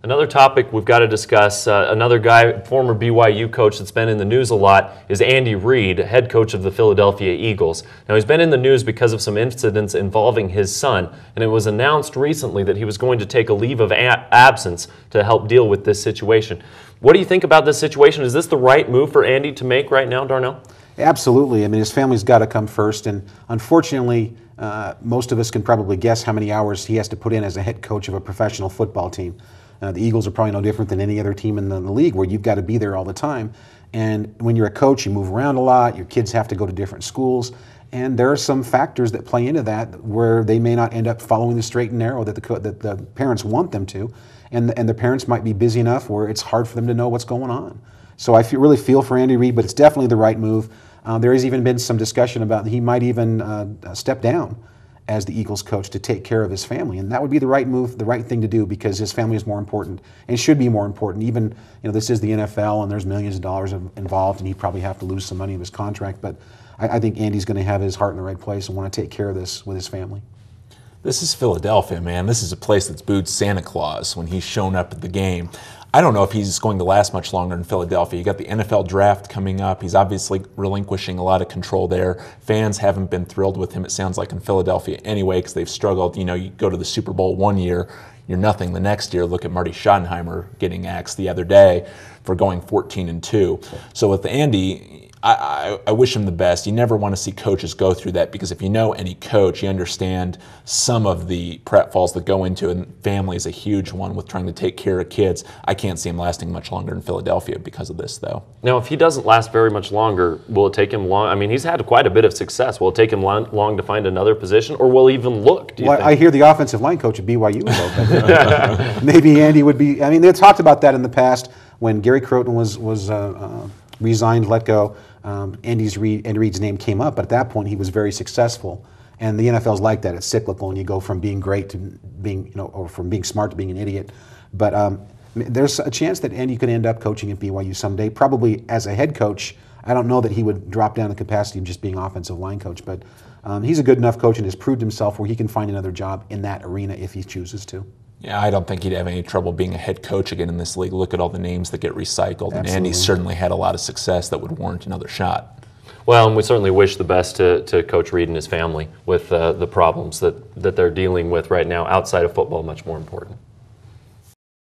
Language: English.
Another topic we've got to discuss, another guy, former BYU coach that's been in the news a lot, is Andy Reid, head coach of the Philadelphia Eagles. Now, he's been in the news because of some incidents involving his son, and it was announced recently that he was going to take a leave of absence to help deal with this situation. What do you think about this situation? Is this the right move for Andy to make right now, Darnell? Absolutely. I mean, his family's got to come first, and unfortunately, most of us can probably guess how many hours he has to put in as a head coach of a professional football team. The Eagles are probably no different than any other team in the league where you've got to be there all the time. And when you're a coach, you move around a lot, your kids have to go to different schools, and there are some factors that play into that where they may not end up following the straight and narrow that the parents want them to, and the parents might be busy enough where it's hard for them to know what's going on. So I really feel for Andy Reid, but it's definitely the right move. There has even been some discussion about he might even step down as the Eagles coach to take care of his family, and that would be the right move, the right thing to do, because his family is more important and should be more important. Even, this is the NFL and there's millions of dollars involved, and he'd probably have to lose some money of his contract, but I think Andy's going to have his heart in the right place and want to take care of this with his family. This is Philadelphia, man. This is a place that's booed Santa Claus when he's shown up at the game. I don't know if he's going to last much longer in Philadelphia. You got the NFL draft coming up. He's obviously relinquishing a lot of control there. Fans haven't been thrilled with him, it sounds like, in Philadelphia anyway, because they've struggled. You go to the Super Bowl one year, you're nothing the next year. Look at Marty Schottenheimer getting axed the other day for going 14-2. So with Andy, I wish him the best. You never want to see coaches go through that, because if you know any coach, you understand some of the pratfalls that go into it, and family is a huge one with trying to take care of kids. I can't see him lasting much longer in Philadelphia because of this, though. Now, if he doesn't last very much longer, will it take him long? I mean, he's had quite a bit of success. Will it take him long to find another position, or will he even look, do you think? I hear the offensive line coach at BYU is open. Maybe Andy would be. I mean, they talked about that in the past when Gary Croton was resigned, let go. Andy Reid's name came up, but at that point he was very successful. And the NFL's like that; it's cyclical, and you go from being great to being, or from being smart to being an idiot. But there's a chance that Andy could end up coaching at BYU someday, probably as a head coach. I don't know that he would drop down the capacity of just being offensive line coach, but he's a good enough coach and has proved himself where he can find another job in that arena if he chooses to. Yeah, I don't think he'd have any trouble being a head coach again in this league. Look at all the names that get recycled, and Andy certainly had a lot of success that would warrant another shot. Well, and we certainly wish the best to Coach Reid and his family with the problems that they're dealing with right now outside of football, much more important.